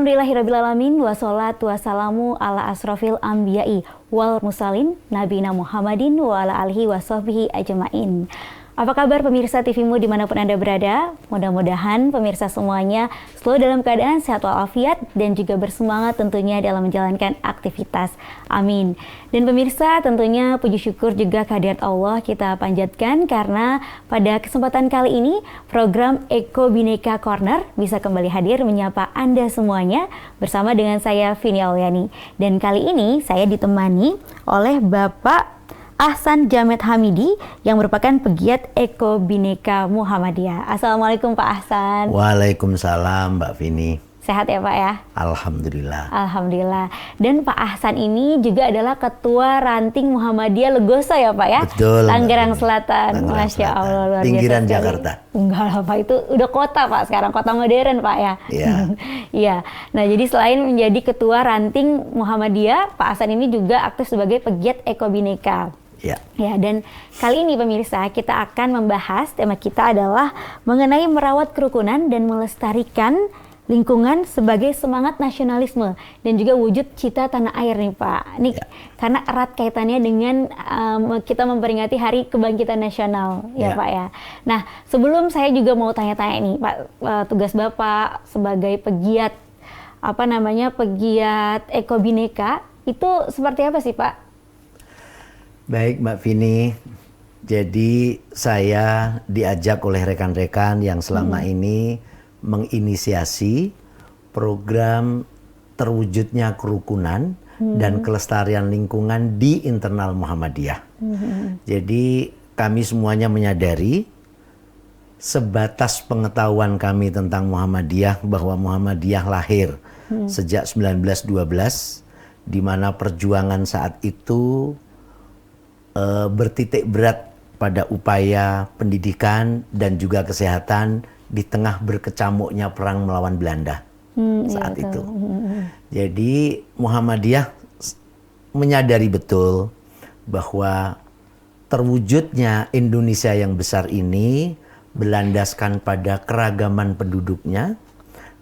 Alhamdulillahirrabbilalamin, wassalatu wassalamu ala asrofil anbiya'i wal mursalin nabiyina Muhammadin wa ala alihi wa sahbihi ajma'in. Apa kabar pemirsa TVMU dimanapun Anda berada? Mudah-mudahan pemirsa semuanya selalu dalam keadaan sehat walafiat dan juga bersemangat tentunya dalam menjalankan aktivitas. Amin. Dan pemirsa tentunya puji syukur juga kehadirat Allah kita panjatkan karena pada kesempatan kali ini program Eko Bhinneka Corner bisa kembali hadir menyapa Anda semuanya bersama dengan saya Vini Auliani. Dan kali ini saya ditemani oleh Bapak Ahsan Jamed Hamidi yang merupakan pegiat Eko Bhinneka Muhammadiyah. Assalamualaikum Pak Ahsan. Waalaikumsalam Mbak Vini. Sehat ya Pak ya? Alhamdulillah. Alhamdulillah. Dan Pak Ahsan ini juga adalah Ketua Ranting Muhammadiyah Legoso ya Pak ya? Betul. Tangerang Selatan. Masya Allah, luar biasa. Pinggiran sekali. Jakarta. Enggak lah Pak, itu udah kota Pak sekarang, kota modern Pak ya? Iya. Iya. Nah jadi selain menjadi Ketua Ranting Muhammadiyah, Pak Ahsan ini juga aktif sebagai pegiat Eko Bhinneka. Ya. Ya, dan kali ini pemirsa kita akan membahas, tema kita adalah mengenai merawat kerukunan dan melestarikan lingkungan sebagai semangat nasionalisme dan juga wujud cita tanah air nih Pak. Ini ya. Karena erat kaitannya dengan kita memperingati Hari Kebangkitan Nasional ya Pak ya. Nah sebelum saya juga mau tanya-tanya nih Pak, tugas Bapak sebagai pegiat pegiat Eko Bhinneka itu seperti apa sih Pak? Baik Mbak Vini, jadi saya diajak oleh rekan-rekan yang selama ini menginisiasi program terwujudnya kerukunan dan kelestarian lingkungan di internal Muhammadiyah. Jadi kami semuanya menyadari sebatas pengetahuan kami tentang Muhammadiyah bahwa Muhammadiyah lahir sejak 1912 di mana perjuangan saat itu bertitik berat pada upaya pendidikan dan juga kesehatan di tengah berkecamuknya perang melawan Belanda saat itu. Jadi Muhammadiyah menyadari betul bahwa terwujudnya Indonesia yang besar ini berlandaskan pada keragaman penduduknya,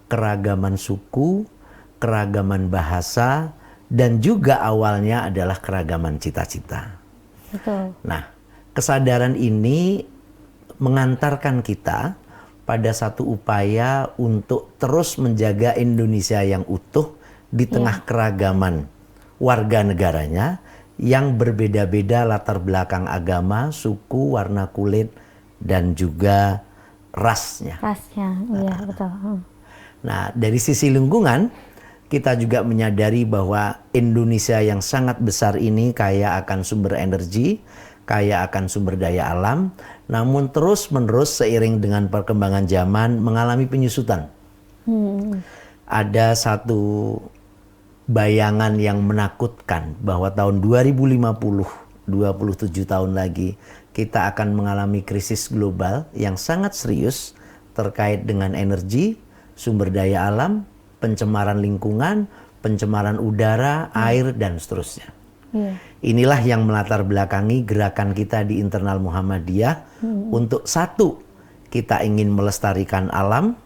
keragaman suku, keragaman bahasa, dan juga awalnya adalah keragaman cita-cita. Betul. Nah, kesadaran ini mengantarkan kita pada satu upaya untuk terus menjaga Indonesia yang utuh di tengah keragaman warga negaranya yang berbeda-beda latar belakang agama, suku, warna kulit, dan juga rasnya. Rasnya, iya betul. Nah, dari sisi lingkungan, kita juga menyadari bahwa Indonesia yang sangat besar ini kaya akan sumber energi, kaya akan sumber daya alam, namun terus-menerus seiring dengan perkembangan zaman mengalami penyusutan. Ada satu bayangan yang menakutkan bahwa tahun 2050, 27 tahun lagi, kita akan mengalami krisis global yang sangat serius terkait dengan energi, sumber daya alam, pencemaran lingkungan, pencemaran udara, air, dan seterusnya. Inilah yang melatar belakangi gerakan kita di internal Muhammadiyah untuk satu, kita ingin melestarikan alam,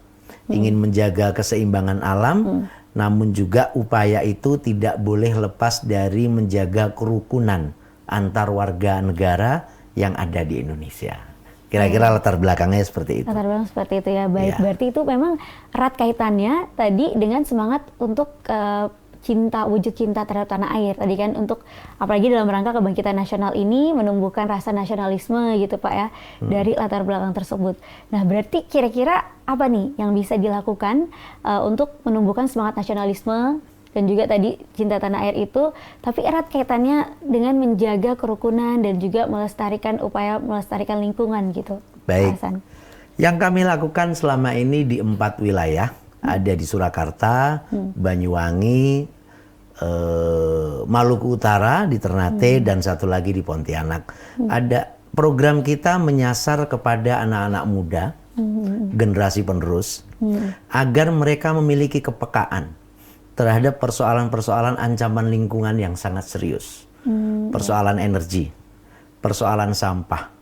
ingin menjaga keseimbangan alam, namun juga upaya itu tidak boleh lepas dari menjaga kerukunan antar warga negara yang ada di Indonesia. Kira-kira latar belakangnya seperti itu. Latar belakang seperti itu ya, baik. Ya. Berarti itu memang erat kaitannya tadi dengan semangat untuk wujud cinta terhadap tanah air. Tadi kan untuk, apalagi dalam rangka kebangkitan nasional ini, menumbuhkan rasa nasionalisme gitu Pak ya, dari latar belakang tersebut. Nah berarti kira-kira apa nih yang bisa dilakukan untuk menumbuhkan semangat nasionalisme dan juga tadi cinta tanah air itu, tapi erat kaitannya dengan menjaga kerukunan dan juga upaya melestarikan lingkungan gitu. Baik. Hasan. Yang kami lakukan selama ini di 4 wilayah, ada di Surakarta, Banyuwangi, Maluku Utara, di Ternate, dan satu lagi di Pontianak. Ada program kita menyasar kepada anak-anak muda, generasi penerus, agar mereka memiliki kepekaan terhadap persoalan-persoalan ancaman lingkungan yang sangat serius. Persoalan energi, persoalan sampah,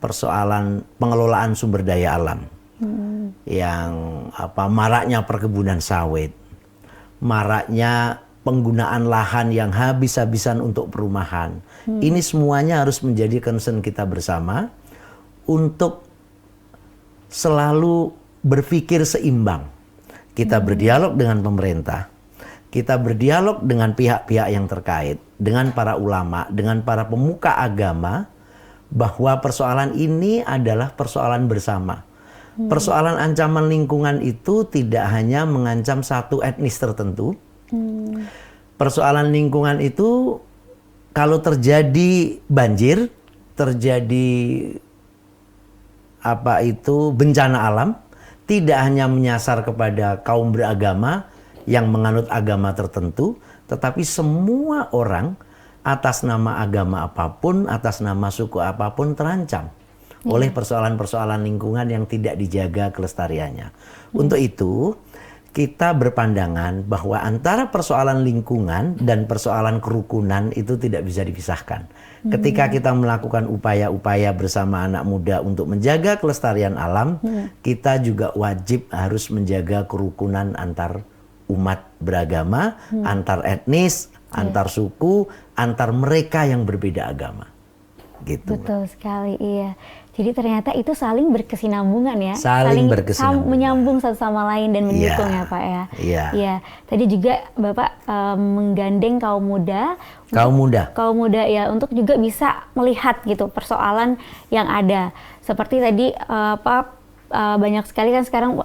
persoalan pengelolaan sumber daya alam, yang maraknya perkebunan sawit, maraknya penggunaan lahan yang habis-habisan untuk perumahan. Ini semuanya harus menjadi concern kita bersama untuk selalu berpikir seimbang. Kita berdialog dengan pemerintah, kita berdialog dengan pihak-pihak yang terkait, dengan para ulama, dengan para pemuka agama, bahwa persoalan ini adalah persoalan bersama. Persoalan ancaman lingkungan itu tidak hanya mengancam satu etnis tertentu. Persoalan lingkungan itu kalau terjadi banjir, terjadi bencana alam, tidak hanya menyasar kepada kaum beragama yang menganut agama tertentu, tetapi semua orang atas nama agama apapun, atas nama suku apapun terancam oleh persoalan-persoalan lingkungan yang tidak dijaga kelestariannya. Untuk itu, kita berpandangan bahwa antara persoalan lingkungan dan persoalan kerukunan itu tidak bisa dipisahkan. Ketika kita melakukan upaya-upaya bersama anak muda untuk menjaga kelestarian alam, kita juga wajib harus menjaga kerukunan antar umat beragama, antar etnis, antar suku, antar mereka yang berbeda agama. Gitu. Betul sekali, iya. Jadi ternyata itu saling berkesinambungan ya, saling berkesinambungan, menyambung satu sama lain dan mendukung ya Pak ya. Iya. Tadi juga Bapak menggandeng kaum muda ya untuk juga bisa melihat gitu persoalan yang ada. Seperti tadi banyak sekali kan sekarang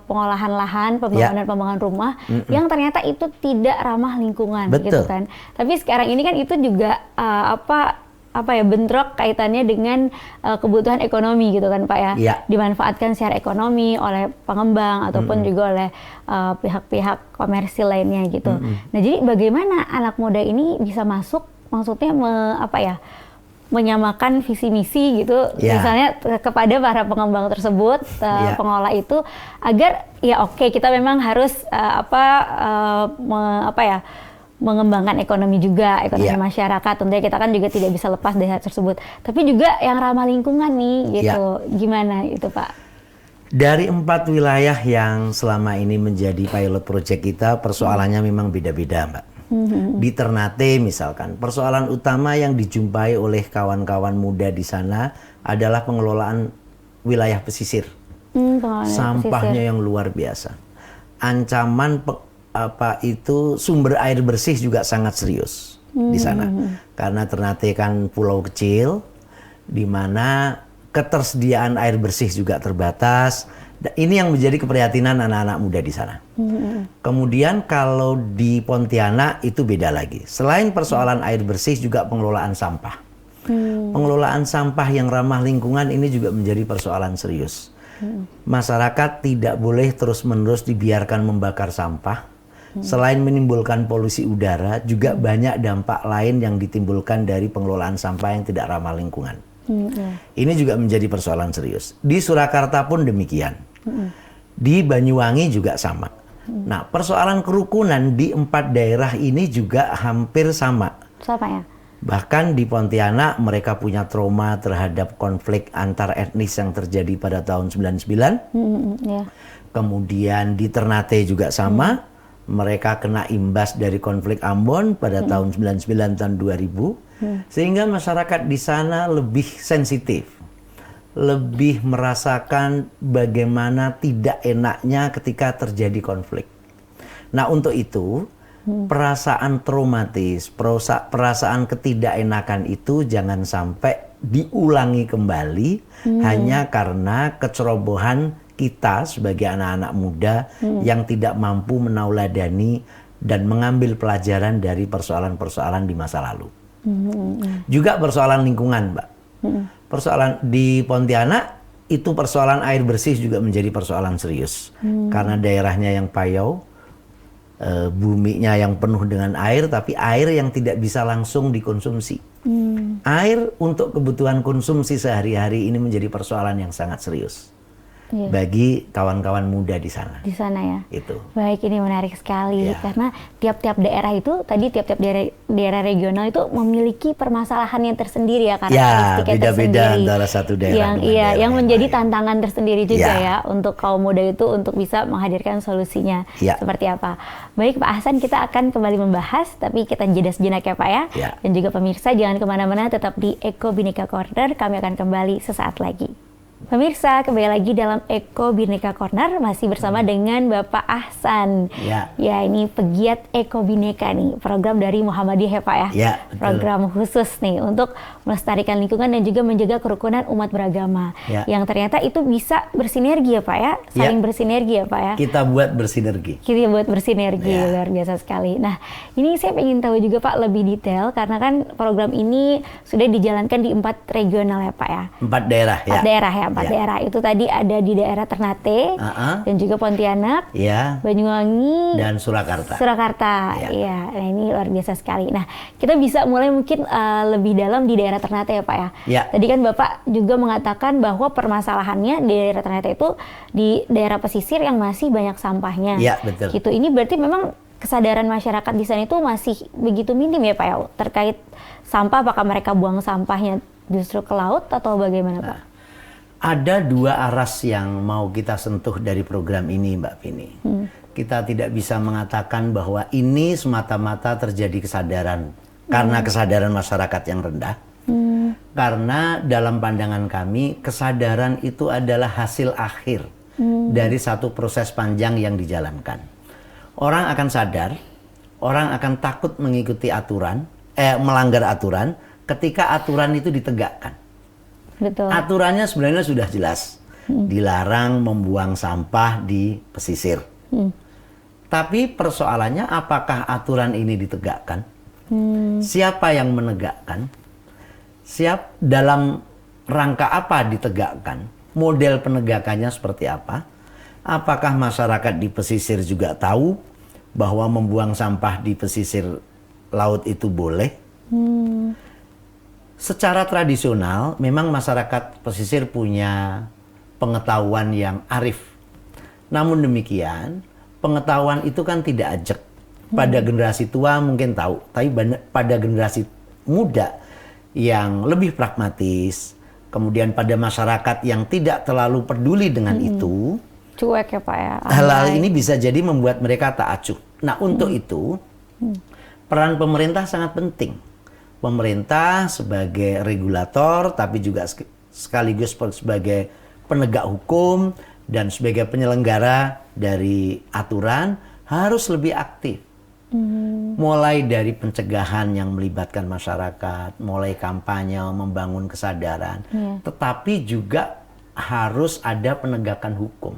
pengolahan lahan, pembangunan rumah yang ternyata itu tidak ramah lingkungan. Betul. Gitu kan. Tapi sekarang ini kan itu juga bentrok kaitannya dengan kebutuhan ekonomi gitu kan Pak ya. Dimanfaatkan secara ekonomi oleh pengembang ataupun juga oleh pihak-pihak komersil lainnya gitu. Nah, jadi bagaimana anak muda ini bisa masuk, maksudnya menyamakan visi misi gitu, misalnya kepada para pengembang tersebut, pengelola itu, agar kita memang harus mengembangkan ekonomi juga, ekonomi masyarakat. Tentunya kita kan juga tidak bisa lepas dari hal tersebut. Tapi juga yang ramah lingkungan nih, gitu. Gimana itu Pak? Dari 4 wilayah yang selama ini menjadi pilot project kita, persoalannya memang beda-beda Mbak. Di Ternate misalkan, persoalan utama yang dijumpai oleh kawan-kawan muda di sana adalah pengelolaan wilayah pesisir. Sampahnya yang luar biasa. Ancaman sumber air bersih juga sangat serius di sana. Karena Ternate kan pulau kecil, di mana ketersediaan air bersih juga terbatas. Ini yang menjadi keprihatinan anak-anak muda di sana. Kemudian kalau di Pontianak itu beda lagi. Selain persoalan air bersih juga pengelolaan sampah. Pengelolaan sampah yang ramah lingkungan ini juga menjadi persoalan serius. Masyarakat tidak boleh terus-menerus dibiarkan membakar sampah. Selain menimbulkan polusi udara, juga banyak dampak lain yang ditimbulkan dari pengelolaan sampah yang tidak ramah lingkungan. Ini juga menjadi persoalan serius. Di Surakarta pun demikian. Di Banyuwangi juga sama. Nah, persoalan kerukunan di 4 daerah ini juga hampir sama. Sama ya? Bahkan di Pontianak mereka punya trauma terhadap konflik antar etnis yang terjadi pada tahun 99. Kemudian di Ternate juga sama. Mereka kena imbas dari konflik Ambon pada tahun 99 tahun 2000. Sehingga masyarakat di sana lebih sensitif. Lebih merasakan bagaimana tidak enaknya ketika terjadi konflik. Nah, untuk itu perasaan traumatis, perasaan ketidakenakan itu jangan sampai diulangi kembali hanya karena kecerobohan kita sebagai anak-anak muda yang tidak mampu menauladani dan mengambil pelajaran dari persoalan-persoalan di masa lalu. Juga persoalan lingkungan, Mbak. Persoalan di Pontianak itu persoalan air bersih juga menjadi persoalan serius. Karena daerahnya yang payau, buminya yang penuh dengan air, tapi air yang tidak bisa langsung dikonsumsi. Air untuk kebutuhan konsumsi sehari-hari ini menjadi persoalan yang sangat serius. bagi kawan-kawan muda di sana. Di sana ya. Itu. Baik, ini menarik sekali karena tiap-tiap daerah itu tadi tiap-tiap daerah regional itu memiliki permasalahannya tersendiri ya, karakteristiknya beda-beda tersendiri. antara satu daerah dengan daerah yang yang menjadi lain. tantangan tersendiri juga ya untuk kaum muda itu untuk bisa menghadirkan solusinya seperti apa. Baik Pak Ahsan, kita akan kembali membahas, tapi kita jeda sejenak ya Pak ya. Dan juga pemirsa jangan kemana-mana, tetap di Eko Bhinneka Corner, kami akan kembali sesaat lagi. Pemirsa, kembali lagi dalam Eko Bhinneka Corner, masih bersama dengan Bapak Ahsan. Ya, ini pegiat Eko Bhinneka nih, program dari Muhammadiyah ya Pak ya. Betul. Program khusus nih untuk melestarikan lingkungan dan juga menjaga kerukunan umat beragama. Yang ternyata itu bisa bersinergi ya Pak ya, saling bersinergi ya Pak ya. Kita buat bersinergi. Kita buat bersinergi, luar biasa sekali. Nah, ini saya ingin tahu juga Pak lebih detail, karena kan program ini sudah dijalankan di 4 regional ya Pak ya. 4 daerah ya. 4 daerah ya. 4 daerah itu tadi ada di daerah Ternate dan juga Pontianak, Banyuwangi dan Surakarta. Iya. Nah, ini luar biasa sekali. Nah, kita bisa mulai mungkin lebih dalam di daerah Ternate ya Pak ya. Tadi kan Bapak juga mengatakan bahwa permasalahannya di daerah Ternate itu di daerah pesisir yang masih banyak sampahnya. Iya, betul. Gitu. Ini berarti memang kesadaran masyarakat di sana itu masih begitu minim ya Pak ya terkait sampah. Apakah mereka buang sampahnya justru ke laut atau bagaimana Pak? Ada 2 aras yang mau kita sentuh dari program ini, Mbak Vini. Kita tidak bisa mengatakan bahwa ini semata-mata terjadi kesadaran karena kesadaran masyarakat yang rendah. Karena dalam pandangan kami, kesadaran itu adalah hasil akhir dari satu proses panjang yang dijalankan. Orang akan sadar, orang akan takut mengikuti aturan, melanggar aturan ketika aturan itu ditegakkan. Betul. Aturannya sebenarnya sudah jelas. Dilarang membuang sampah di pesisir. Tapi persoalannya apakah aturan ini ditegakkan? Siapa yang menegakkan? Dalam rangka apa ditegakkan? Model penegakannya seperti apa? Apakah masyarakat di pesisir juga tahu bahwa membuang sampah di pesisir laut itu boleh? Secara tradisional, memang masyarakat pesisir punya pengetahuan yang arif. Namun demikian, pengetahuan itu kan tidak ajak. Pada generasi tua mungkin tahu, tapi pada generasi muda yang lebih pragmatis, kemudian pada masyarakat yang tidak terlalu peduli dengan itu, cuek ya Pak ya. Hal-hal ini bisa jadi membuat mereka tak acuh. Nah, untuk itu, peran pemerintah sangat penting. Pemerintah sebagai regulator, tapi juga sekaligus sebagai penegak hukum dan sebagai penyelenggara dari aturan harus lebih aktif. Mulai dari pencegahan yang melibatkan masyarakat, mulai kampanye, membangun kesadaran, tetapi juga harus ada penegakan hukum.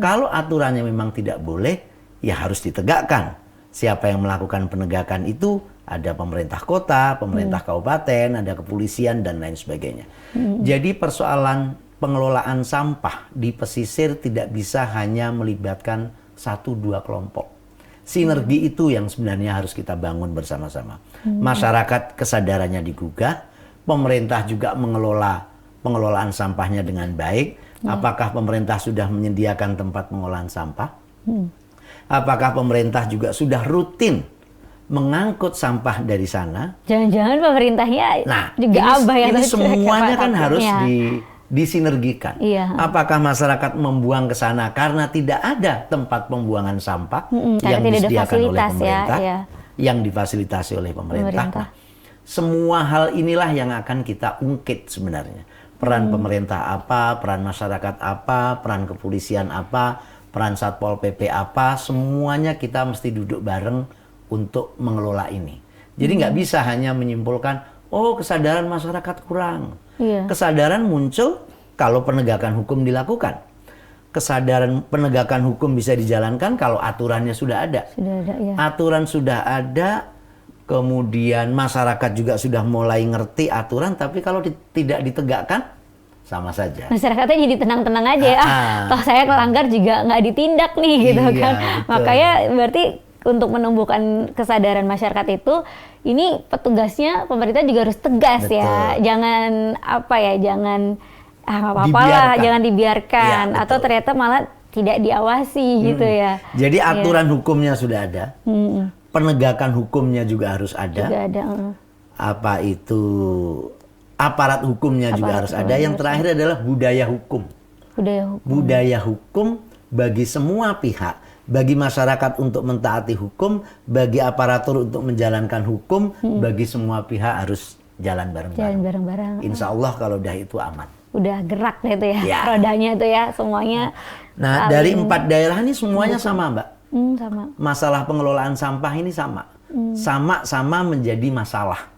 Kalau aturannya memang tidak boleh, ya harus ditegakkan. Siapa yang melakukan penegakan itu? Ada pemerintah kota, pemerintah kabupaten, ada kepolisian, dan lain sebagainya. Jadi persoalan pengelolaan sampah di pesisir tidak bisa hanya melibatkan 1-2 kelompok. Sinergi itu yang sebenarnya harus kita bangun bersama-sama. Masyarakat kesadarannya digugah, pemerintah juga mengelola pengelolaan sampahnya dengan baik. Apakah pemerintah sudah menyediakan tempat pengolahan sampah? Apakah pemerintah juga sudah rutin mengangkut sampah dari sana? Jangan-jangan pemerintahnya juga abah yang ini semuanya kan harus disinergikan. Apakah masyarakat membuang ke sana karena tidak ada tempat pembuangan sampah yang disediakan oleh pemerintah, yang difasilitasi oleh pemerintah. Nah, semua hal inilah yang akan kita ungkit sebenarnya. Peran pemerintah apa, peran masyarakat apa, peran kepolisian apa, peran Satpol PP apa, semuanya kita mesti duduk bareng untuk mengelola ini. Jadi nggak bisa hanya menyimpulkan, oh kesadaran masyarakat kurang. Kesadaran muncul kalau penegakan hukum dilakukan. Kesadaran penegakan hukum bisa dijalankan kalau aturannya sudah ada. Aturan sudah ada, kemudian masyarakat juga sudah mulai ngerti aturan, tapi kalau tidak ditegakkan, sama saja. Masyarakatnya jadi tenang-tenang aja ya. Toh saya kelanggar juga nggak ditindak nih gitu kan. Betul. Makanya berarti untuk menumbuhkan kesadaran masyarakat itu, ini petugasnya pemerintah juga harus tegas. Betul. Ya. Jangan jangan nggak apa-apa lah, jangan dibiarkan, Ya, atau ternyata malah tidak diawasi gitu ya. Jadi aturan hukumnya sudah ada, penegakan hukumnya juga harus ada. Juga ada. Apa itu aparat hukumnya juga harus ada. Yang terakhir adalah budaya hukum. Budaya hukum bagi semua pihak, bagi masyarakat untuk mentaati hukum, bagi aparatur untuk menjalankan hukum, bagi semua pihak harus jalan bareng-bareng. Insya Allah kalau udah itu aman. Udah gerak deh itu ya, rodanya itu ya semuanya. Nah, dari 4 daerah ini semuanya sama, Mbak. Sama. Masalah pengelolaan sampah ini sama. Sama-sama menjadi masalah.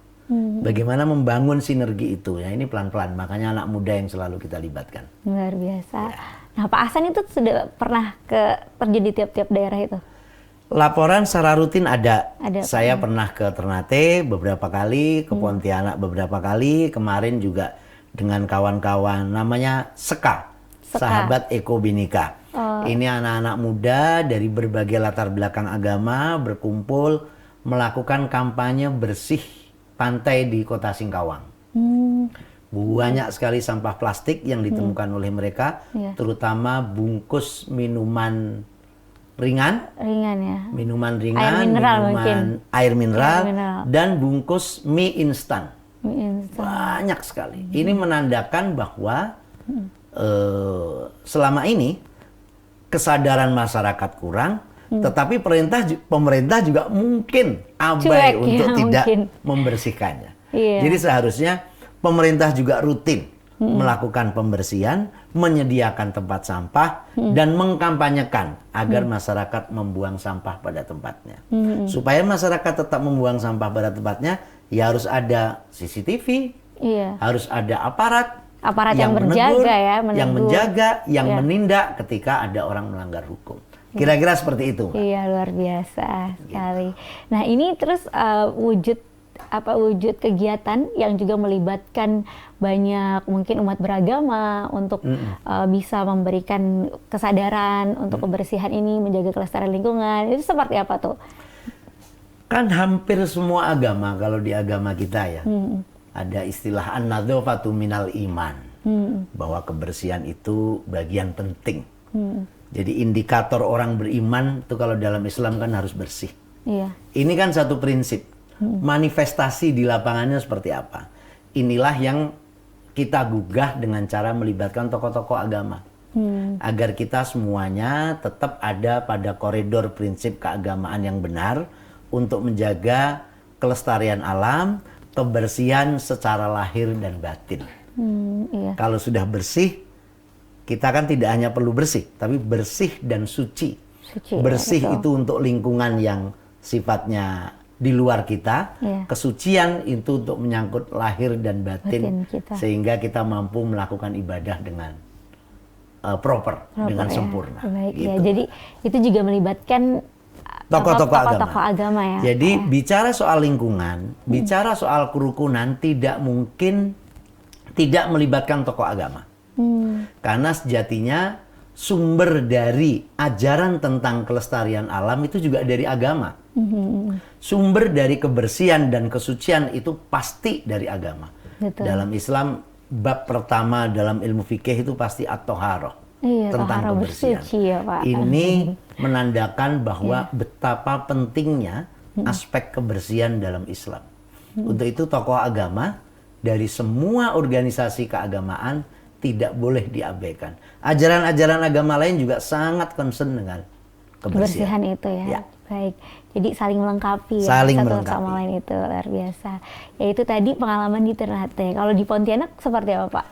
Bagaimana membangun sinergi itu ya, ini pelan-pelan, makanya anak muda yang selalu kita libatkan. Luar biasa. Nah, Pak Ahsan itu sudah pernah terjadi tiap-tiap daerah itu? Laporan secara rutin ada. Saya pernah ke Ternate beberapa kali, ke Pontianak beberapa kali, kemarin juga dengan kawan-kawan namanya Seka. Sahabat Eko Bhinneka. Ini anak-anak muda dari berbagai latar belakang agama berkumpul melakukan kampanye bersih pantai di Kota Singkawang. Banyak sekali sampah plastik yang ditemukan oleh mereka, terutama bungkus minuman ringan ya. Minuman ringan, air mineral, dan bungkus mie instan. Banyak sekali. Ini menandakan bahwa selama ini kesadaran masyarakat kurang, tetapi pemerintah juga mungkin abai untuk tidak membersihkannya. Jadi seharusnya pemerintah juga rutin melakukan pembersihan, menyediakan tempat sampah, dan mengkampanyekan agar masyarakat membuang sampah pada tempatnya. Supaya masyarakat tetap membuang sampah pada tempatnya, ya harus ada CCTV, harus ada aparat yang menjaga, yang menjaga, yang menindak ketika ada orang melanggar hukum. Kira-kira seperti itu. Iya, luar biasa sekali. Nah, ini terus wujud kegiatan yang juga melibatkan banyak mungkin umat beragama untuk bisa memberikan kesadaran untuk kebersihan ini, menjaga kelestarian lingkungan. Itu seperti apa tuh? Kan hampir semua agama, kalau di agama kita ya, ada istilah an-nadzafatu minal iman, bahwa kebersihan itu bagian penting. Jadi indikator orang beriman itu kalau dalam Islam kan harus bersih. Ini kan satu prinsip. Manifestasi di lapangannya seperti apa? Inilah yang kita gugah dengan cara melibatkan tokoh-tokoh agama. Agar kita semuanya tetap ada pada koridor prinsip keagamaan yang benar untuk menjaga kelestarian alam, kebersihan secara lahir dan batin. Kalau sudah bersih, kita kan tidak hanya perlu bersih, tapi bersih dan suci. Bersih itu untuk lingkungan yang sifatnya di luar kita, kesucian itu untuk menyangkut lahir dan batin sehingga kita mampu melakukan ibadah dengan proper dengan sempurna. Baik, gitu. ya. Jadi itu juga melibatkan tokoh-tokoh agama ya. Jadi bicara soal lingkungan, bicara soal kerukunan tidak mungkin tidak melibatkan tokoh agama. Karena sejatinya sumber dari ajaran tentang kelestarian alam itu juga dari agama. Sumber dari kebersihan dan kesucian itu pasti dari agama. Betul. Dalam Islam bab pertama dalam ilmu fikih itu pasti at-thaharah, tentang kebersihan. Bersuci ya, Pak. Ini menandakan bahwa betapa pentingnya aspek kebersihan dalam Islam. Untuk itu tokoh agama dari semua organisasi keagamaan tidak boleh diabaikan. Ajaran-ajaran agama lain juga sangat concern dengan kebersihan itu ya. Baik. Jadi saling melengkapi saling satu melengkapi. sama lain itu luar biasa. Yaitu tadi pengalaman di Ternate. Kalau di Pontianak seperti apa, Pak?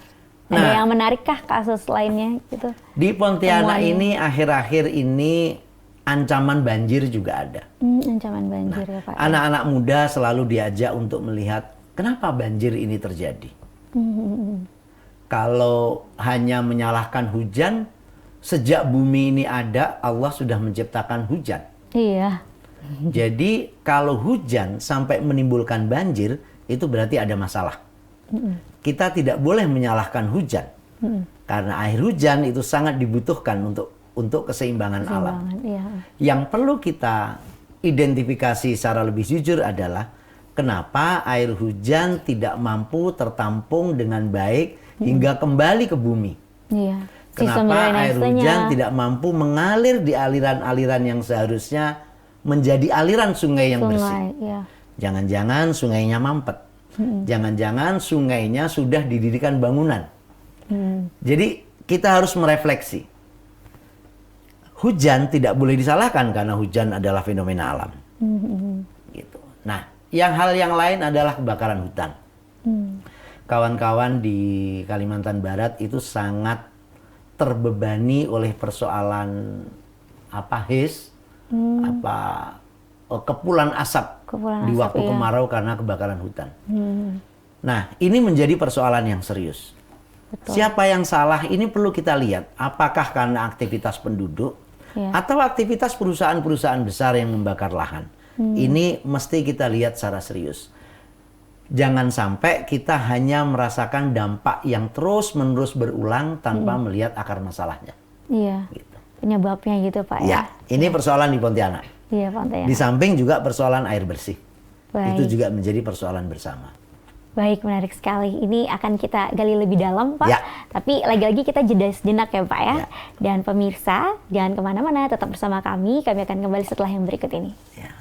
Ada yang menarikkah kasus lainnya gitu? Di Pontianak ini akhir-akhir ini ancaman banjir juga ada. Ancaman banjir ya, Pak. Anak-anak muda selalu diajak untuk melihat kenapa banjir ini terjadi. Kalau hanya menyalahkan hujan, sejak bumi ini ada, Allah sudah menciptakan hujan. Iya. Jadi kalau hujan sampai menimbulkan banjir, itu berarti ada masalah. Kita tidak boleh menyalahkan hujan. Karena air hujan itu sangat dibutuhkan untuk keseimbangan alam. Iya. Yang perlu kita identifikasi secara lebih jujur adalah kenapa air hujan tidak mampu tertampung dengan baik hingga kembali ke bumi. Iya. Kenapa air hujan tidak mampu mengalir di aliran-aliran yang seharusnya menjadi aliran sungai yang bersih? Iya. Jangan-jangan sungainya mampet. Jangan-jangan sungainya sudah didirikan bangunan. Jadi kita harus merefleksi. Hujan tidak boleh disalahkan karena hujan adalah fenomena alam. Gitu. Nah, hal yang lain adalah kebakaran hutan. Kawan-kawan di Kalimantan Barat itu sangat terbebani oleh persoalan kepulan asap di waktu kemarau karena kebakaran hutan. Nah, ini menjadi persoalan yang serius. Betul. Siapa yang salah ini perlu kita lihat. Apakah karena aktivitas penduduk atau aktivitas perusahaan-perusahaan besar yang membakar lahan? Ini mesti kita lihat secara serius. Jangan sampai kita hanya merasakan dampak yang terus-menerus berulang tanpa melihat akar masalahnya. Iya. Gitu. Penyebabnya gitu, Pak. Ya, ini persoalan di Pontianak. Iya, Pontianak. Di samping juga persoalan air bersih. Baik. Itu juga menjadi persoalan bersama. Baik, menarik sekali. Ini akan kita gali lebih dalam, Pak. Ya. Tapi lagi-lagi kita jeda sejenak ya, Pak ya. Ya. Dan pemirsa, jangan kemana-mana, tetap bersama kami. Kami akan kembali setelah yang berikut ini. Ya.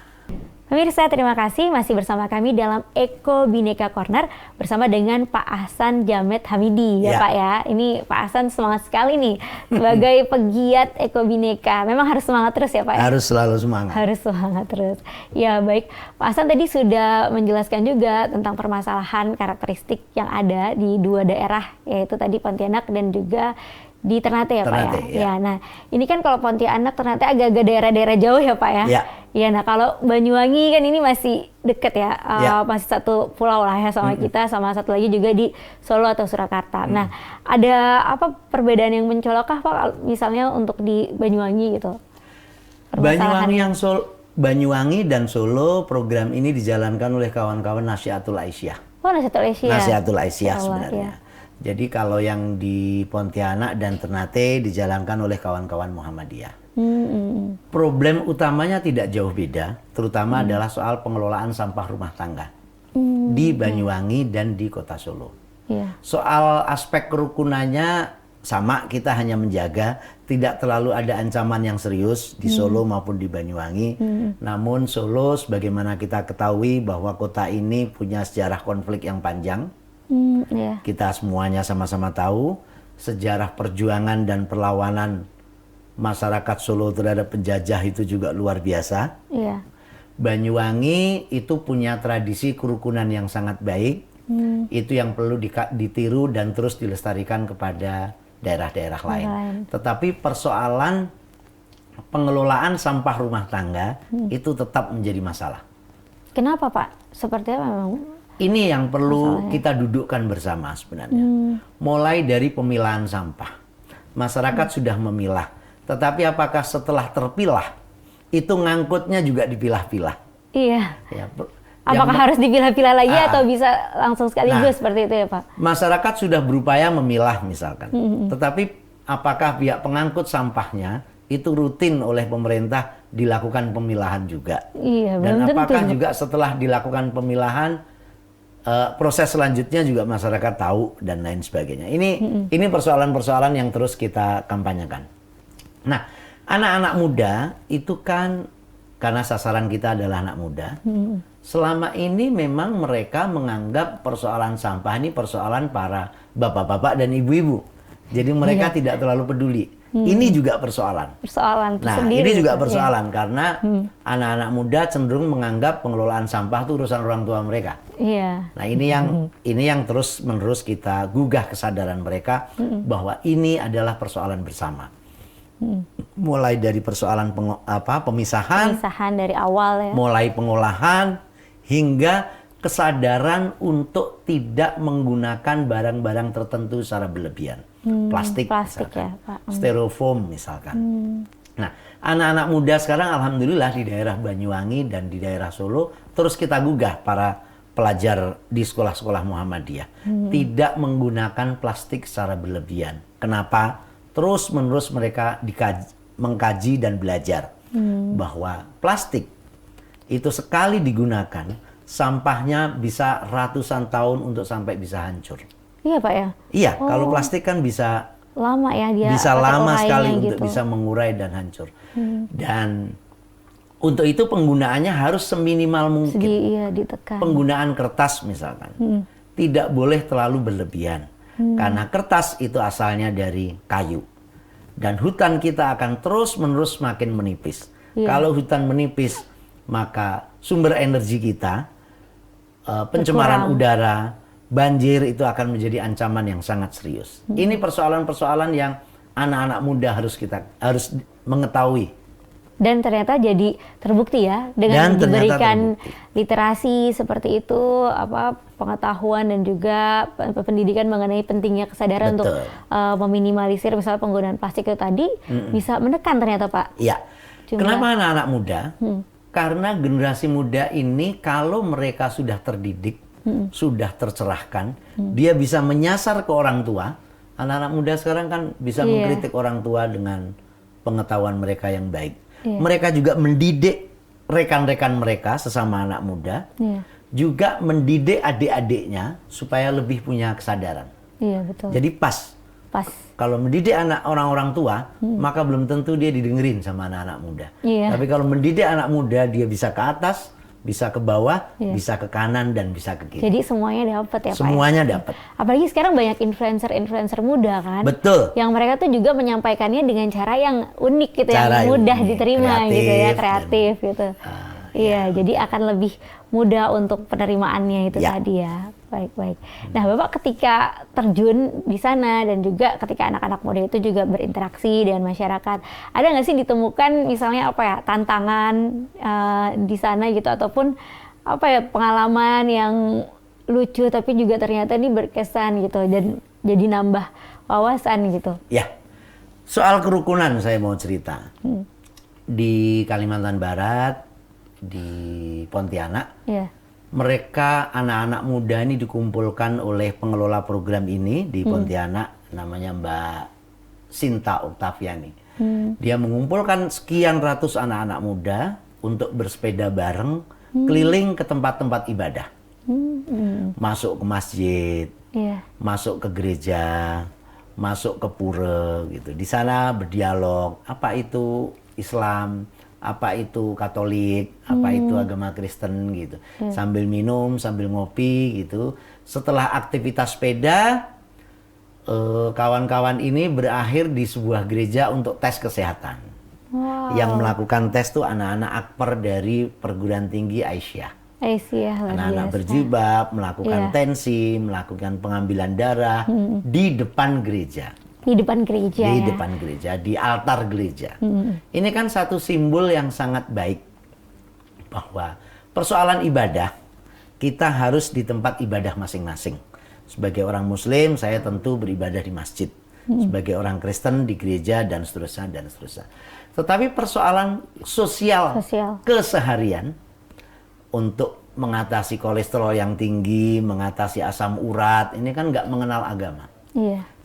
Pemirsa, terima kasih masih bersama kami dalam Eko Bhinneka Corner bersama dengan Pak Ahsan Jamed Hamidi ya Pak ya. Ini Pak Ahsan semangat sekali nih sebagai pegiat Eko Bhinneka. Memang harus semangat terus ya Pak ya? Harus selalu semangat. Harus semangat terus. Ya baik, Pak Ahsan tadi sudah menjelaskan juga tentang permasalahan karakteristik yang ada di dua daerah, yaitu tadi Pontianak dan juga di Ternate ya Ternate, Pak ya? Ya. Nah ini kan kalau Pontianak, Ternate agak-agak daerah-daerah jauh ya Pak ya? Ya. Ya, nah kalau Banyuwangi kan ini masih deket ya, masih satu pulau lah ya sama kita, sama satu lagi juga di Solo atau Surakarta. Nah, ada apa perbedaan yang mencolokkah Pak, misalnya untuk di Banyuwangi gitu? Banyuwangi dan Solo, program ini dijalankan oleh kawan-kawan Nasihatul Aisyah. Oh, Nasihatul Aisyah. Nasihatul Aisyah sebenarnya. Ya. Jadi kalau yang di Pontianak dan Ternate dijalankan oleh kawan-kawan Muhammadiyah. Problem utamanya tidak jauh beda, terutama adalah soal pengelolaan sampah rumah tangga di Banyuwangi dan di Kota Solo. Soal aspek kerukunannya sama, kita hanya menjaga tidak terlalu ada ancaman yang serius di Solo maupun di Banyuwangi. Namun Solo, sebagaimana kita ketahui bahwa kota ini punya sejarah konflik yang panjang. Kita semuanya sama-sama tahu sejarah perjuangan dan perlawanan masyarakat Solo terhadap penjajah itu juga luar biasa. Banyuwangi itu punya tradisi kerukunan yang sangat baik. Itu yang perlu ditiru dan terus dilestarikan kepada daerah-daerah lain. Tetapi persoalan pengelolaan sampah rumah tangga itu tetap menjadi masalah. Kenapa Pak? Seperti apa memang? Ini yang perlu kita dudukkan bersama sebenarnya. Mulai dari pemilahan sampah. Masyarakat sudah memilah. Tetapi apakah setelah terpilah, itu ngangkutnya juga dipilah-pilah? Iya. Ya, apakah harus dipilah-pilah lagi atau bisa langsung sekaligus seperti itu ya Pak? Masyarakat sudah berupaya memilah misalkan. Tetapi apakah pihak pengangkut sampahnya itu rutin oleh pemerintah dilakukan pemilahan juga? Iya, dan belum apakah tentu. juga setelah dilakukan pemilahan, proses selanjutnya juga masyarakat tahu dan lain sebagainya. Ini persoalan-persoalan yang terus kita kampanyekan. Nah, anak-anak muda itu kan karena sasaran kita adalah anak muda. Selama ini memang mereka menganggap persoalan sampah ini persoalan para bapak-bapak dan ibu-ibu. Jadi mereka tidak terlalu peduli. Ini juga persoalan. Nah, ini juga persoalan karena anak-anak muda cenderung menganggap pengelolaan sampah itu urusan orang tua mereka. Nah, ini yang terus-menerus kita gugah kesadaran mereka bahwa ini adalah persoalan bersama. Mulai dari persoalan pemisahan dari awal ya. Mulai pengolahan hingga kesadaran untuk tidak menggunakan barang-barang tertentu secara berlebihan. Plastik misalkan, ya, Pak. Styrofoam misalkan. Nah, anak-anak muda sekarang alhamdulillah di daerah Banyuwangi dan di daerah Solo terus kita gugah para pelajar di sekolah-sekolah Muhammadiyah tidak menggunakan plastik secara berlebihan. Kenapa? Terus-menerus mereka mengkaji dan belajar bahwa plastik itu sekali digunakan, sampahnya bisa ratusan tahun untuk sampai bisa hancur. Iya Pak ya? Iya, kalau plastik kan bisa Lama ya dia lama terurainya sekali gitu. untuk bisa mengurai dan hancur. Dan untuk itu penggunaannya harus seminimal mungkin. Iya ditekan. Penggunaan kertas misalkan tidak boleh terlalu berlebihan, karena kertas itu asalnya dari kayu dan hutan kita akan terus-menerus makin menipis. Kalau hutan menipis, maka sumber energi kita, pencemaran udara, banjir itu akan menjadi ancaman yang sangat serius. Ini persoalan-persoalan yang anak-anak muda harus mengetahui. Dan ternyata jadi terbukti ya dengan diberikan literasi seperti itu, pengetahuan dan juga pendidikan mengenai pentingnya kesadaran untuk meminimalisir misalnya penggunaan plastik itu tadi bisa menekan ternyata Pak. Iya. Kenapa anak-anak muda? Karena generasi muda ini kalau mereka sudah terdidik, sudah tercerahkan, dia bisa menyasar ke orang tua. Anak-anak muda sekarang kan bisa mengkritik orang tua dengan pengetahuan mereka yang baik. Mereka juga mendidik rekan-rekan mereka sesama anak muda, juga mendidik adik-adiknya supaya lebih punya kesadaran. Iya betul. Jadi pas. Kalau mendidik orang-orang tua, maka belum tentu dia didengerin sama anak-anak muda. Tapi kalau mendidik anak muda, dia bisa ke atas, bisa ke bawah, bisa ke kanan, dan bisa ke kiri. Jadi semuanya dapat ya Pak? Semuanya dapat. Apalagi sekarang banyak influencer-influencer muda kan? Betul. Yang mereka tuh juga menyampaikannya dengan cara yang unik gitu, yang mudah diterima gitu ya, kreatif gitu. Iya, jadi akan lebih mudah untuk penerimaannya itu tadi ya. Baik. Nah, Bapak ketika terjun di sana dan juga ketika anak-anak muda itu juga berinteraksi dengan masyarakat, ada nggak sih ditemukan misalnya tantangan di sana gitu ataupun pengalaman yang lucu tapi juga ternyata ini berkesan gitu dan jadi nambah wawasan gitu? Ya, soal kerukunan saya mau cerita. Di Kalimantan Barat, di Pontianak, mereka anak-anak muda ini dikumpulkan oleh pengelola program ini di Pontianak, namanya Mbak Sinta Oktaviani. Dia mengumpulkan sekian ratus anak-anak muda untuk bersepeda bareng keliling ke tempat-tempat ibadah. Masuk ke masjid, masuk ke gereja, masuk ke pura gitu. Di sana berdialog, apa itu Islam, apa itu Katolik, apa itu agama Kristen gitu. Sambil minum, sambil ngopi gitu. Setelah aktivitas sepeda, kawan-kawan ini berakhir di sebuah gereja untuk tes kesehatan. Yang melakukan tes tuh anak-anak akper dari perguruan tinggi Aisyah. Anak-anak berjilbab, melakukan tensi, melakukan pengambilan darah di depan gereja. Di depan gereja. Di depan gereja, di altar gereja. Ini kan satu simbol yang sangat baik bahwa persoalan ibadah kita harus di tempat ibadah masing-masing. Sebagai orang Muslim, saya tentu beribadah di masjid. Sebagai orang Kristen di gereja dan seterusnya dan seterusnya. Tetapi persoalan sosial keseharian untuk mengatasi kolesterol yang tinggi, mengatasi asam urat, ini kan nggak mengenal agama.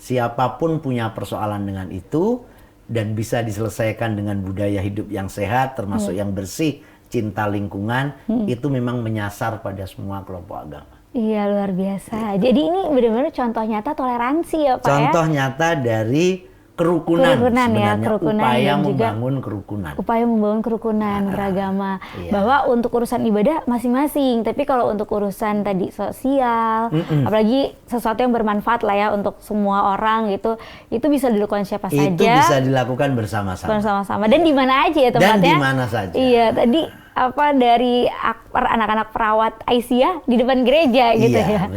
Siapapun punya persoalan dengan itu dan bisa diselesaikan dengan budaya hidup yang sehat, termasuk yang bersih, cinta lingkungan, itu memang menyasar pada semua kelompok agama. Iya, luar biasa. Jadi ini benar-benar contoh nyata toleransi ya Pak Contoh nyata dari kerukunan sebenarnya, upaya membangun kerukunan. Upaya membangun kerukunan beragama. Bahwa untuk urusan ibadah masing-masing, tapi kalau untuk urusan tadi sosial, apalagi sesuatu yang bermanfaat lah ya untuk semua orang gitu, itu bisa dilakukan siapa saja. Itu bisa dilakukan bersama-sama. Bersama-sama dan di mana aja ya tempatnya. Dan di mana saja. Iya, tadi dari anak-anak perawat Aisyah di depan gereja gitu ya.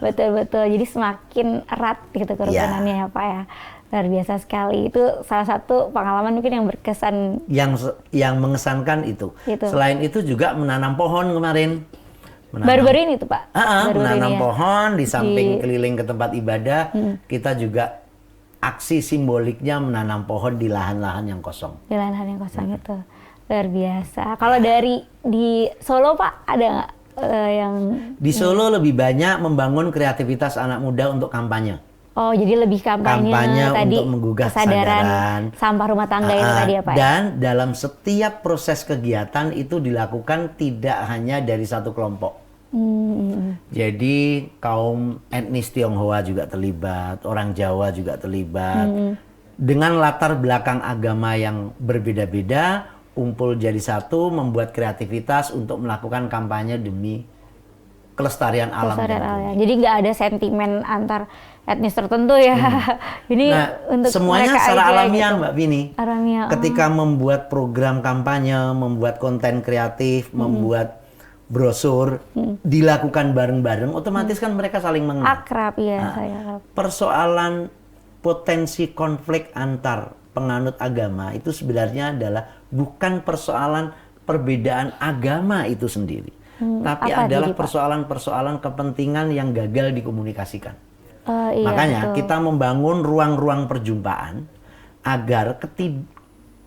Betul. Jadi semakin erat gitu kerukunannya ya Pak ya. Luar biasa sekali. Itu salah satu pengalaman mungkin yang berkesan. Yang mengesankan itu. Selain itu juga menanam pohon kemarin. Baru-baru ini tuh Pak? Menanam pohon di samping keliling ke tempat ibadah. Kita juga aksi simboliknya menanam pohon di lahan-lahan yang kosong. Di lahan-lahan yang kosong itu. Luar biasa. Kalau di Solo Pak, ada nggak yang... Di Solo lebih banyak membangun kreativitas anak muda untuk kampanye. Oh, jadi lebih kampanye tadi untuk menggugah kesadaran sampah rumah tangga itu tadi ya Pak? Dan dalam setiap proses kegiatan itu dilakukan tidak hanya dari satu kelompok. Jadi kaum etnis Tionghoa juga terlibat, orang Jawa juga terlibat. Dengan latar belakang agama yang berbeda-beda, kumpul jadi satu, membuat kreativitas untuk melakukan kampanye demi kelestarian alam dan bumi. Jadi nggak ada sentimen antar etnis tertentu ya. Ini untuk semuanya mereka secara aja alamiah, gitu. Mbak Vini. Alamiah. Ketika membuat program kampanye, membuat konten kreatif, membuat brosur, dilakukan bareng-bareng, otomatis kan mereka saling mengenal. Akrab ya, saya akrab. Persoalan potensi konflik antar penganut agama itu sebenarnya adalah bukan persoalan perbedaan agama itu sendiri, tapi adalah persoalan-persoalan kepentingan yang gagal dikomunikasikan. Iya, Makanya betul. kita membangun ruang-ruang perjumpaan agar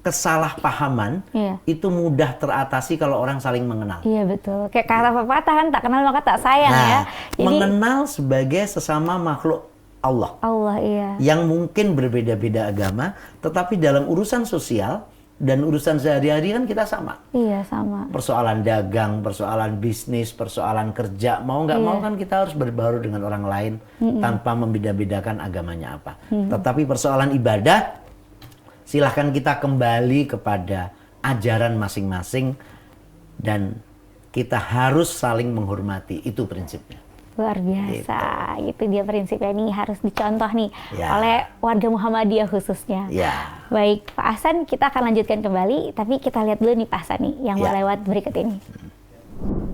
kesalahpahaman itu mudah teratasi kalau orang saling mengenal. Iya betul. Kayak kata pepatah kan, tak kenal maka tak sayang ya. Jadi, mengenal sebagai sesama makhluk Allah. Allah iya. Yang mungkin berbeda-beda agama, tetapi dalam urusan sosial dan urusan sehari-hari kan kita sama. Iya sama. Persoalan dagang, persoalan bisnis, persoalan kerja, mau nggak mau kan kita harus berbaur dengan orang lain tanpa membeda-bedakan agamanya apa. Tetapi persoalan ibadah, silahkan kita kembali kepada ajaran masing-masing dan kita harus saling menghormati, itu prinsipnya. Luar biasa, itu dia prinsipnya nih harus dicontoh nih Ya. oleh warga Muhammadiyah khususnya. Ya. Baik, Pak Hasan kita akan lanjutkan kembali, tapi kita lihat dulu nih Pak Hasan nih yang mau lewat berikut ini.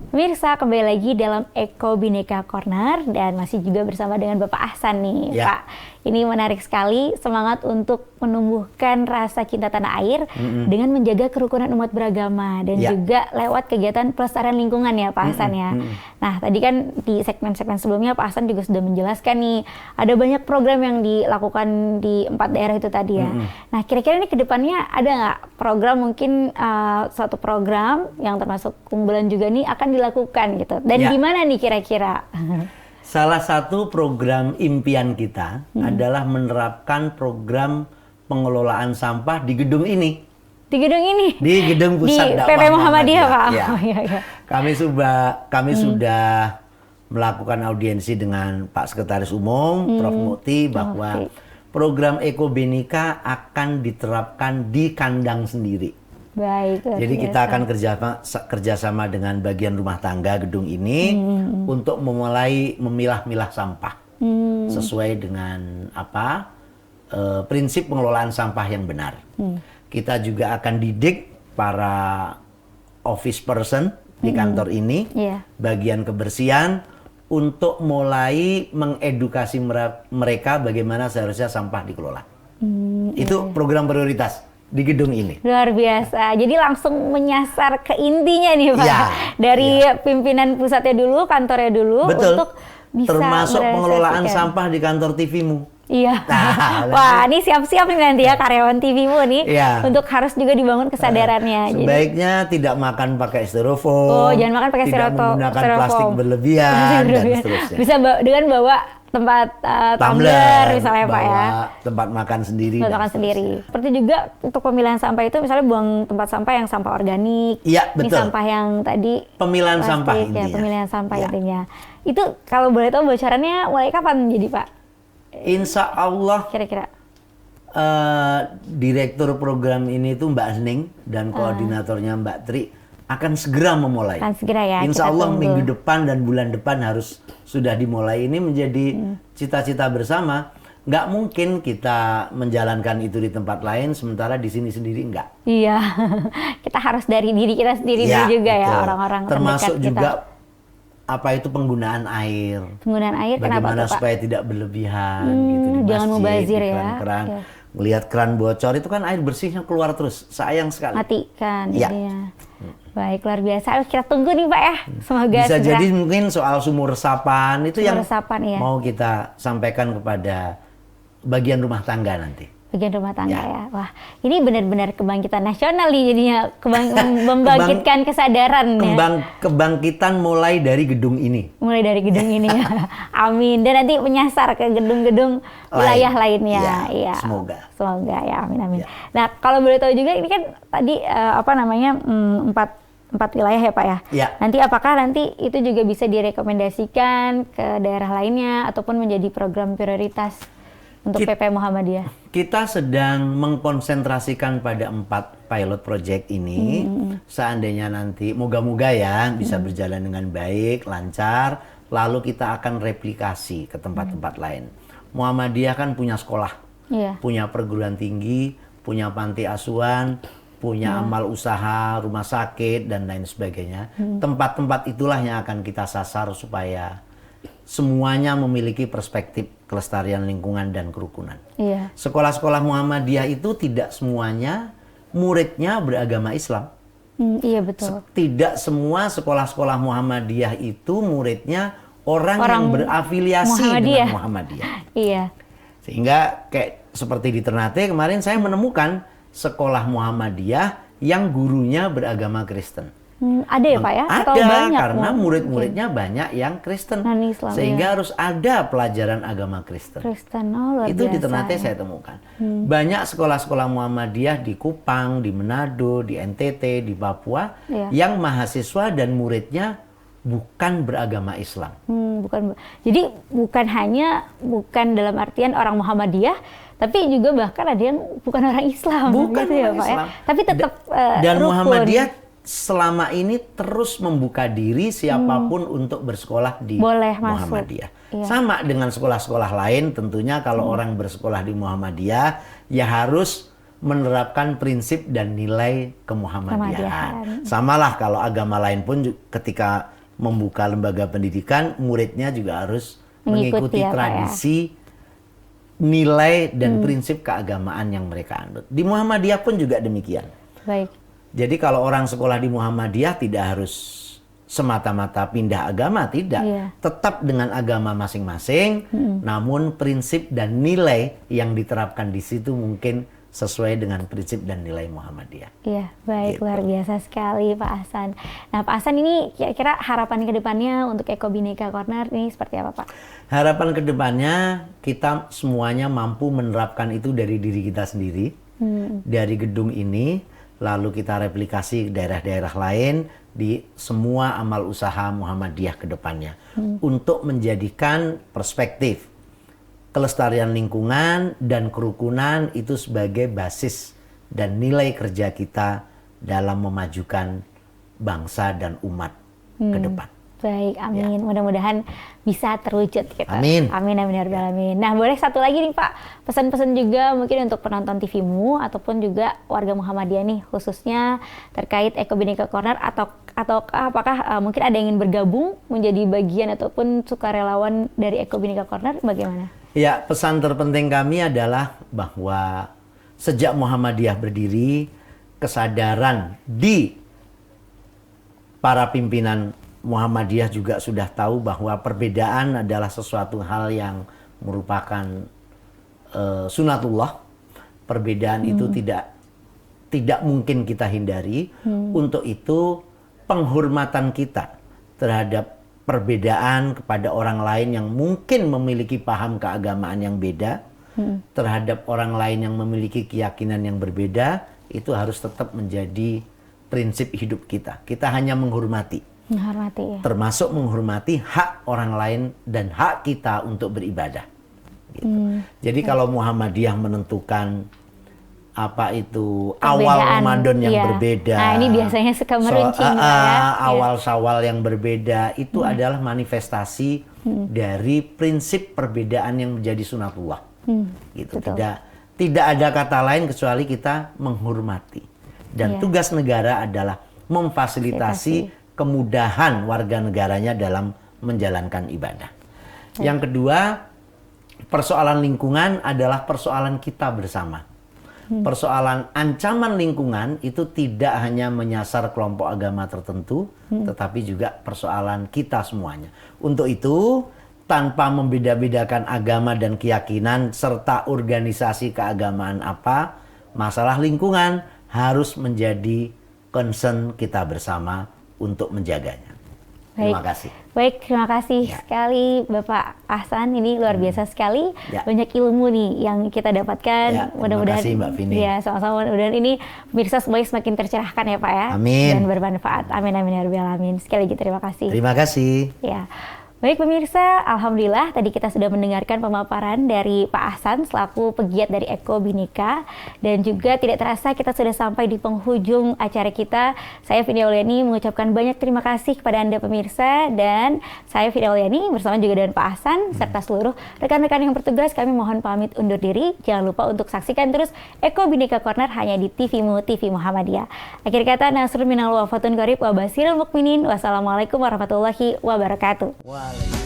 Pemirsa, kembali lagi dalam Eko Bhinneka Corner dan masih juga bersama dengan Bapak Hasan nih, Pak. Ini menarik sekali, semangat untuk menumbuhkan rasa cinta tanah air dengan menjaga kerukunan umat beragama dan juga lewat kegiatan pelestarian lingkungan ya Pak Hasan ya. Nah, tadi kan di segmen-segmen sebelumnya Pak Hasan juga sudah menjelaskan nih, ada banyak program yang dilakukan di 4 daerah itu tadi ya. Nah, kira-kira ini ke depannya ada nggak program mungkin suatu program yang termasuk unggulan juga nih akan dilakukan gitu. Dan di mana nih kira-kira? Salah satu program impian kita adalah menerapkan program pengelolaan sampah di gedung ini. Di gedung ini? Di gedung pusat di dakwah PP Muhammadiyah, Pak. Ya. Oh, iya. Kami sudah melakukan audiensi dengan Pak Sekretaris Umum, Prof. Mukti, bahwa program Eko Bhinneka akan diterapkan di kandang sendiri. Baik. Jadi kita akan kerjasama dengan bagian rumah tangga gedung ini untuk memulai memilah-milah sampah sesuai dengan prinsip pengelolaan sampah yang benar. Kita juga akan didik para office person di kantor ini, bagian kebersihan, untuk mulai mengedukasi mereka bagaimana seharusnya sampah dikelola. Itu program prioritas di gedung ini. Luar biasa. Jadi langsung menyasar ke intinya nih Pak. Dari pimpinan pusatnya dulu, kantornya dulu. Betul. Untuk bisa termasuk pengelolaan sampah di kantor TV-mu. Iya. Wah, ini siap-siap nih nanti ya karyawan TV-mu nih. Untuk harus juga dibangun kesadarannya. Sebaiknya tidak makan pakai styrofoam. Jangan makan pakai tidak menggunakan plastik berlebihan dan seterusnya. Bisa dengan bawa tempat tumbler misalnya Pak ya. Tempat makan sendiri. Tempat makan sendiri. Seperti juga untuk pemilahan sampah itu misalnya buang tempat sampah yang sampah organik. Iya, betul. Ini sampah yang tadi pemilahan plastik, sampah intinya. Pemilihan sampah intinya. Itu kalau boleh tahu bocorannya mulai kapan jadi Pak? Insya Allah. Kira-kira. Direktur program ini itu Mbak Hening dan koordinatornya Mbak Tri akan segera memulai. Akan segera ya. Insya Allah minggu depan dan bulan depan harus sudah dimulai. Ini menjadi cita-cita bersama. Nggak mungkin kita menjalankan itu di tempat lain, sementara di sini sendiri nggak. Iya, kita harus dari diri kita sendiri juga ya, orang-orang terdekat kita. Termasuk juga apa itu penggunaan air. Penggunaan air kenapa bagaimana tuh, Pak? supaya tidak berlebihan gitu di masjid, jangan mubazir di ya. keran. Melihat keran bocor itu kan air bersihnya keluar terus. Sayang sekali. Matikan jadinya. Baik, luar biasa. Kita tunggu nih Pak ya. Semoga bisa segera. jadi mungkin soal sumur resapan itu yang mau ya. kita sampaikan kepada bagian rumah tangga nanti. Bagian rumah tangga ya. Wah, ini benar-benar kebangkitan nasional nih jadinya, membangkitkan kesadaran ya. Kebangkitan mulai dari gedung ini. Mulai dari gedung ini ya. Amin. Dan nanti menyasar ke gedung-gedung wilayah lainnya. Ya, semoga. Semoga ya, amin. Nah, kalau boleh tahu juga ini kan tadi 4 4 wilayah ya Pak ya? Ya. Nanti apakah nanti itu juga bisa direkomendasikan ke daerah lainnya ataupun menjadi program prioritas untuk PP Muhammadiyah? Kita sedang mengkonsentrasikan pada 4 pilot project ini. Seandainya nanti, moga-moga ya bisa berjalan dengan baik, lancar, lalu kita akan replikasi ke tempat-tempat lain. Muhammadiyah kan punya sekolah, punya perguruan tinggi, punya panti asuhan, punya amal usaha, rumah sakit, dan lain sebagainya. Tempat-tempat itulah yang akan kita sasar supaya semuanya memiliki perspektif kelestarian lingkungan dan kerukunan. Sekolah-sekolah Muhammadiyah itu tidak semuanya muridnya beragama Islam. Iya betul. Tidak semua sekolah-sekolah Muhammadiyah itu muridnya orang yang berafiliasi dengan Muhammadiyah. Iya. Sehingga kayak seperti di Ternate kemarin saya menemukan sekolah Muhammadiyah yang gurunya beragama Kristen. Ada ya Pak ya? Atau Ada, banyak karena murid-muridnya banyak yang Kristen. Non-Islam, sehingga harus ada pelajaran agama Kristen. Luar itu biasa, di Ternate saya temukan. Banyak sekolah-sekolah Muhammadiyah di Kupang, di Manado, di NTT, di Papua yang mahasiswa dan muridnya bukan beragama Islam. Jadi bukan dalam artian orang Muhammadiyah, tapi juga bahkan ada yang bukan orang Islam. Bukan gitu ya, Pak, Islam. ya? Tapi tetap dan rukun. Muhammadiyah selama ini terus membuka diri siapapun untuk bersekolah di Muhammadiyah. Sama dengan sekolah-sekolah lain, tentunya kalau orang bersekolah di Muhammadiyah ya harus menerapkan prinsip dan nilai kemuhammadiyahan. Samalah kalau agama lain pun ketika membuka lembaga pendidikan, muridnya juga harus mengikuti tradisi, nilai dan prinsip keagamaan yang mereka anut. Di Muhammadiyah pun juga demikian. Baik. Jadi kalau orang sekolah di Muhammadiyah tidak harus semata-mata pindah agama, tidak. Tetap dengan agama masing-masing, namun prinsip dan nilai yang diterapkan di situ mungkin sesuai dengan prinsip dan nilai Muhammadiyah. Iya, baik, luar biasa sekali Pak Hasan. Nah Pak Hasan, ini kira-kira harapan ke depannya untuk Eko Bhinneka Corner ini seperti apa Pak? Harapan ke depannya kita semuanya mampu menerapkan itu dari diri kita sendiri, dari gedung ini, lalu kita replikasi daerah-daerah lain di semua amal usaha Muhammadiyah ke depannya. Untuk menjadikan perspektif kelestarian lingkungan dan kerukunan itu sebagai basis dan nilai kerja kita dalam memajukan bangsa dan umat ke depan. Baik, amin. Mudah-mudahan bisa terwujud gitu. Amin. Amin, amin, amin. Nah, boleh satu lagi nih Pak, pesan-pesan juga mungkin untuk penonton TV-mu ataupun juga warga Muhammadiyah nih, khususnya terkait Eko Bhinneka Corner atau apakah mungkin ada yang ingin bergabung menjadi bagian ataupun sukarelawan dari Eko Bhinneka Corner, bagaimana? Ya, pesan terpenting kami adalah bahwa sejak Muhammadiyah berdiri, kesadaran di para pimpinan Muhammadiyah juga sudah tahu bahwa perbedaan adalah sesuatu hal yang merupakan sunatullah. Perbedaan itu tidak mungkin kita hindari. Untuk itu penghormatan kita terhadap perbedaan kepada orang lain yang mungkin memiliki paham keagamaan yang beda, terhadap orang lain yang memiliki keyakinan yang berbeda, itu harus tetap menjadi prinsip hidup kita. Kita hanya menghormati. Termasuk menghormati hak orang lain dan hak kita untuk beribadah. Gitu. Jadi kalau Muhammadiyah menentukan apa itu awal Ramadan yang berbeda. Nah, ini biasanya suka meruncing awal Syawal yang berbeda itu adalah manifestasi dari prinsip perbedaan yang menjadi sunatullah. Gitu. Tidak ada kata lain kecuali kita menghormati. Dan tugas negara adalah memfasilitasi kemudahan warga negaranya dalam menjalankan ibadah. Yang kedua, persoalan lingkungan adalah persoalan kita bersama. Persoalan ancaman lingkungan itu tidak hanya menyasar kelompok agama tertentu, tetapi juga persoalan kita semuanya. Untuk itu, tanpa membeda-bedakan agama dan keyakinan serta organisasi keagamaan apa, masalah lingkungan harus menjadi concern kita bersama untuk menjaganya. Terima kasih. Baik, terima kasih Ya. sekali Bapak Ahsan. Ini luar biasa sekali. Ya. Banyak ilmu nih yang kita dapatkan. Ya, terima kasih, Mbak Vini. Ya, sama-sama. Mudah-mudahan ini pemirsa semuanya semakin tercerahkan ya Pak ya. Amin. Dan bermanfaat. Amin amin ya rabbal alamin. Sekali lagi terima kasih. Terima kasih. Ya. Baik pemirsa, alhamdulillah tadi kita sudah mendengarkan pemaparan dari Pak Ahsan selaku pegiat dari Eko Bhinneka, dan juga tidak terasa kita sudah sampai di penghujung acara kita. Saya Vini Auliani mengucapkan banyak terima kasih kepada Anda pemirsa, dan saya Vini Auliani bersama juga dengan Pak Ahsan serta seluruh rekan-rekan yang bertugas, kami mohon pamit undur diri. Jangan lupa untuk saksikan terus Eko Bhinneka Corner hanya di TVmu, TV Muhammadiyah. Akhir kata, nasrun minal wa fatun qarib wa basirul mukminin. Wassalamualaikum warahmatullahi wabarakatuh. Waalaikumsalam.